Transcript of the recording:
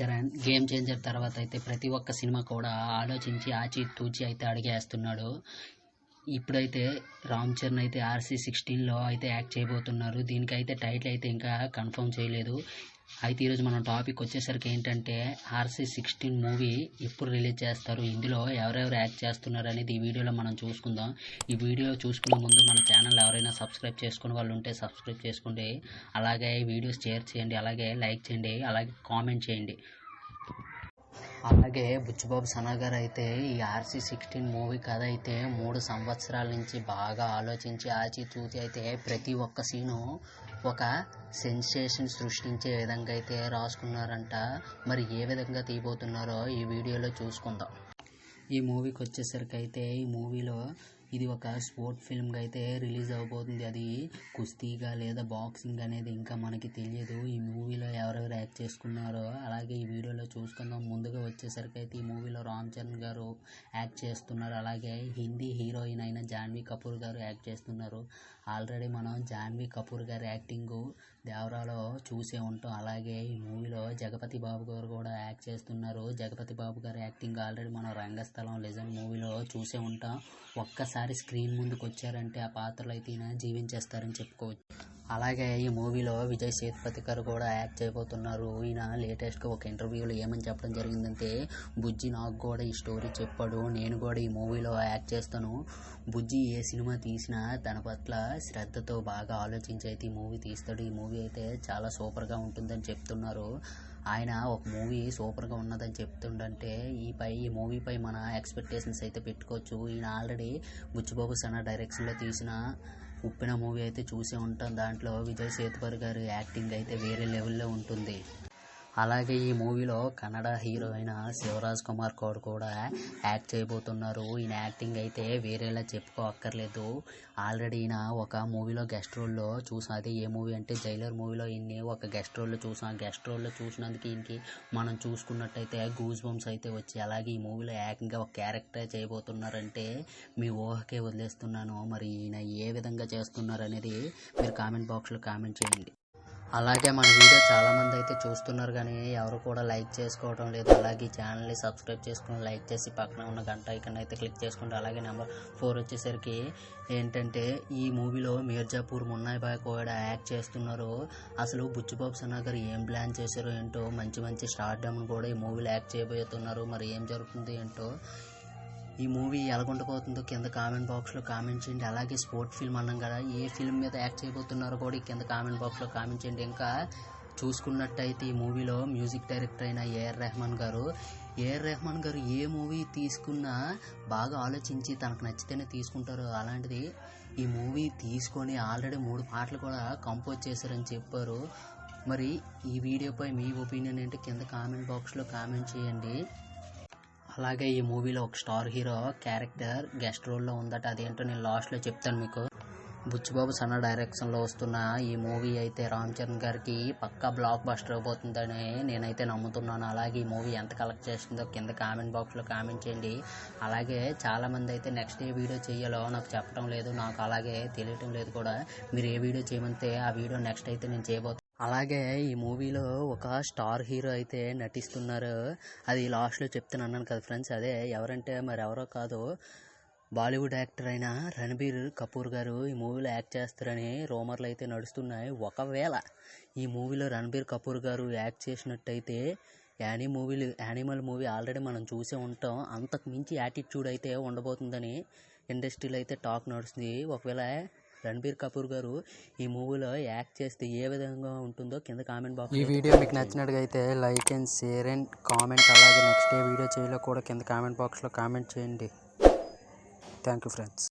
Charan game changer తర్వాత అయితే ప్రతి ఒక్క సినిమా కూడా ఆలోచించి ఆచితూచి అయితే అడిగేస్తున్నాడు. ఇప్పుడైతే రామ్ చరణ్ అయితే RC16లో అయితే యాక్ట్ చేయబోతున్నారు. దీనికైతే టైటిల్ అయితే ఇంకా కన్ఫర్మ్ చేయలేదు. అయితే ఈరోజు మన టాపిక్ వచ్చేసరికి ఏంటంటే RC16 మూవీ ఎప్పుడు రిలీజ్ చేస్తారు, ఇందులో ఎవరెవరు యాక్ట్ చేస్తున్నారు అనేది ఈ వీడియోలో మనం చూసుకుందాం. ఈ వీడియో చూసుకునే ముందు మన ఛానల్ ఎవరైనా సబ్స్క్రైబ్ చేసుకునే వాళ్ళు ఉంటే సబ్స్క్రైబ్ చేసుకోండి. అలాగే వీడియోస్ షేర్ చేయండి, అలాగే లైక్ చేయండి, అలాగే కామెంట్ చేయండి. అలాగే బుచ్చిబాబు సనా గారు అయితే ఈ RC16 మూవీ కథ అయితే 3 సంవత్సరాల నుంచి బాగా ఆలోచించి ఆచితూచి అయితే ప్రతి ఒక్క సీను ఒక సెన్సేషన్ సృష్టించే విధంగా అయితే రాసుకున్నారంట. మరి ఏ విధంగా తీయబోతున్నారో ఈ వీడియోలో చూసుకుందాం. ఈ మూవీకి వచ్చేసరికి అయితే ఈ మూవీలో ఇది ఒక స్పోర్ట్ ఫిల్మ్గా అయితే రిలీజ్ అవబోతుంది. అది కుస్తీగా లేదా బాక్సింగ్ అనేది ఇంకా మనకి తెలియదు. ఈ మూవీలో ఎవరెవరు యాక్ట్ చేసుకున్నారో అలాగే ఈ వీడియోలో చూసుకుందాం. ముందుగా వచ్చేసరికి అయితే ఈ మూవీలో రామ్ చరణ్ గారు యాక్ట్ చేస్తున్నారు. అలాగే హిందీ హీరోయిన్ అయిన జాన్వీ కపూర్ గారు యాక్ట్ చేస్తున్నారు. ఆల్రెడీ మనం జాన్వీ కపూర్ గారి యాక్టింగ్ దేవరాలో చూసే ఉంటాం. అలాగే ఈ మూవీలో జగపతి బాబు గారు కూడా యాక్ట్ చేస్తున్నారు. జగపతి బాబు గారి యాక్టింగ్ ఆల్రెడీ మనం రంగస్థలం లెజెండ్ మూవీలో చూసే ఉంటాం. ఒక్కసారి స్క్రీన్ ముందుకు వచ్చారంటే ఆ పాత్రలు అయితే ఈయన జీవించేస్తారని చెప్పుకోవచ్చు. అలాగే ఈ మూవీలో విజయ్ సేతుపతి గారు కూడా యాక్ట్ చేయబోతున్నారు. ఈయన లేటెస్ట్గా ఒక ఇంటర్వ్యూలో ఏమని చెప్పడం జరిగిందంటే, బుజ్జి నాకు కూడా ఈ స్టోరీ చెప్పాడు, నేను కూడా ఈ మూవీలో యాక్ట్ చేస్తాను. బుజ్జి ఏ సినిమా తీసినా తన పట్ల శ్రద్ధతో బాగా ఆలోచించి అయితే ఈ మూవీ తీస్తాడు. ఈ మూవీ అయితే చాలా సూపర్గా ఉంటుందని చెప్తున్నారు. ఆయన ఒక మూవీ సూపర్గా ఉన్నదని చెప్తుండంటే ఈ మూవీపై మన ఎక్స్పెక్టేషన్స్ అయితే పెట్టుకోవచ్చు. ఈయన ఆల్రెడీ బుచ్చిబాబు సనా డైరెక్షన్లో తీసిన ఉప్పెన మూవీ అయితే చూసే ఉంటాం. దాంట్లో విజయ్ సేతుపతి గారి యాక్టింగ్ అయితే వేరే లెవెల్లో ఉంటుంది. అలాగే ఈ మూవీలో కన్నడ హీరో అయిన శివరాజ్ కుమార్ గౌడ్ కూడా యాక్ట్ చేయబోతున్నారు. ఈయన యాక్టింగ్ అయితే వేరేలా చెప్పుకోక్కర్లేదు. ఆల్రెడీ ఈయన ఒక మూవీలో గెస్ట్ రోల్లో చూసాం. అదే ఏ మూవీ అంటే జైలర్ మూవీలో ఈయన్ని ఒక గెస్ట్ రోల్లో చూసాం. గెస్ట్ రోల్లో చూసినందుకు ఈయనకి మనం చూసుకున్నట్టయితే గూస్ బంప్స్ అయితే వచ్చి, అలాగే ఈ మూవీలో ఏకంగా ఒక క్యారెక్టర్ చేయబోతున్నారంటే మీ ఊహకే వదిలేస్తున్నాను. మరి ఈయన ఏ విధంగా చేస్తున్నారు అనేది మీరు కామెంట్ బాక్స్లో కామెంట్ చేయండి. అలాగే మన వీడియో చాలామంది అయితే చూస్తున్నారు కానీ ఎవరు కూడా లైక్ చేసుకోవడం లేదు. అలాగే ఈ ఛానల్ని సబ్స్క్రైబ్ చేసుకుని లైక్ చేసి పక్కన ఉన్న గంట ఐకాన్ అయితే క్లిక్ చేసుకోండి. అలాగే నెంబర్ 4 వచ్చేసరికి ఏంటంటే ఈ మూవీలో మీర్జాపూర్ మున్నాయి బాయ్ కూడా యాక్ట్ చేస్తున్నారు. అసలు బుచ్చిబాబు సనా గారు ఏం ప్లాన్ చేశారో ఏంటో, మంచి స్టార్డమ్ని కూడా ఈ మూవీలో యాక్ట్ చేయబోతున్నారు. మరి ఏం జరుగుతుంది ఏంటో, ఈ మూవీ ఎలాగుండబోతుందో కింద కామెంట్ బాక్స్లో కామెంట్ చేయండి. అలాగే స్పోర్ట్ ఫిల్మ్ అన్నాం కదా, ఏ ఫిల్మ్ మీద యాక్ట్ చేయబోతున్నారో కూడా కింద కామెంట్ బాక్స్లో కామెంట్ చేయండి. ఇంకా చూసుకున్నట్టయితే ఈ మూవీలో మ్యూజిక్ డైరెక్టర్ అయిన ఏఆర్ రెహమాన్ గారు ఏ మూవీ తీసుకున్నా బాగా ఆలోచించి తనకు నచ్చితేనే తీసుకుంటారు. అలాంటిది ఈ మూవీ తీసుకొని ఆల్రెడీ 3 పాటలు కూడా కంపోజ్ చేశారని చెప్పారు. మరి ఈ వీడియోపై మీ ఒపీనియన్ ఏంటి కింద కామెంట్ బాక్స్లో కామెంట్ చేయండి. అలాగే ఈ మూవీలో ఒక స్టార్ హీరో క్యారెక్టర్ గెస్ట్ రోల్లో ఉందట. అదేంటో నేను లాస్ట్లో చెప్తాను మీకు. బుచ్చిబాబు సనా డైరెక్షన్లో వస్తున్న ఈ మూవీ అయితే రామ్ చరణ్ గారికి పక్కా బ్లాక్ బస్టర్ అయిపోతుందని నేనైతే నమ్ముతున్నాను. అలాగే ఈ మూవీ ఎంత కలెక్ట్ చేస్తుందో కింద కామెంట్ బాక్స్లో కామెంట్ చేయండి. అలాగే చాలామంది అయితే నెక్స్ట్ ఏ వీడియో చేయాలో నాకు చెప్పడం లేదు, నాకు అలాగే తెలియటం లేదు కూడా. మీరు ఏ వీడియో చేయమంటే ఆ వీడియో నెక్స్ట్ అయితే నేను చేయబోతున్నాను. అలాగే ఈ మూవీలో ఒక స్టార్ హీరో అయితే నటిస్తున్నారు. అది లాస్ట్లో చెప్తాను అన్నాను కదా ఫ్రెండ్స్. అదే ఎవరంటే మరి ఎవరో కాదు, బాలీవుడ్ యాక్టర్ అయిన రణబీర్ కపూర్ గారు ఈ మూవీలో యాక్ట్ చేస్తారని రూమర్లు అయితే నడుస్తున్నాయి. ఒకవేళ ఈ మూవీలో రణబీర్ కపూర్ గారు యాక్ట్ చేసినట్టయితే యానిమల్ మూవీ ఆల్రెడీ మనం చూసే ఉంటాం, అంతకు మించి యాటిట్యూడ్ అయితే ఉండబోతుందని ఇండస్ట్రీలో అయితే టాక్ నడుస్తుంది. ఒకవేళ రణబీర్ కపూర్ గారు ఈ మూవీలో యాక్ట్ చేస్తే ఏ విధంగా ఉంటుందో కింద కామెంట్ బాక్స్. ఈ వీడియో మీకు నచ్చినట్టుగా like and share and comment, అలాగే నెక్స్ట్ ఏ వీడియో చేయాలో కూడా కింద కామెంట్ బాక్స్లో కామెంట్ చేయండి. Thank you friends.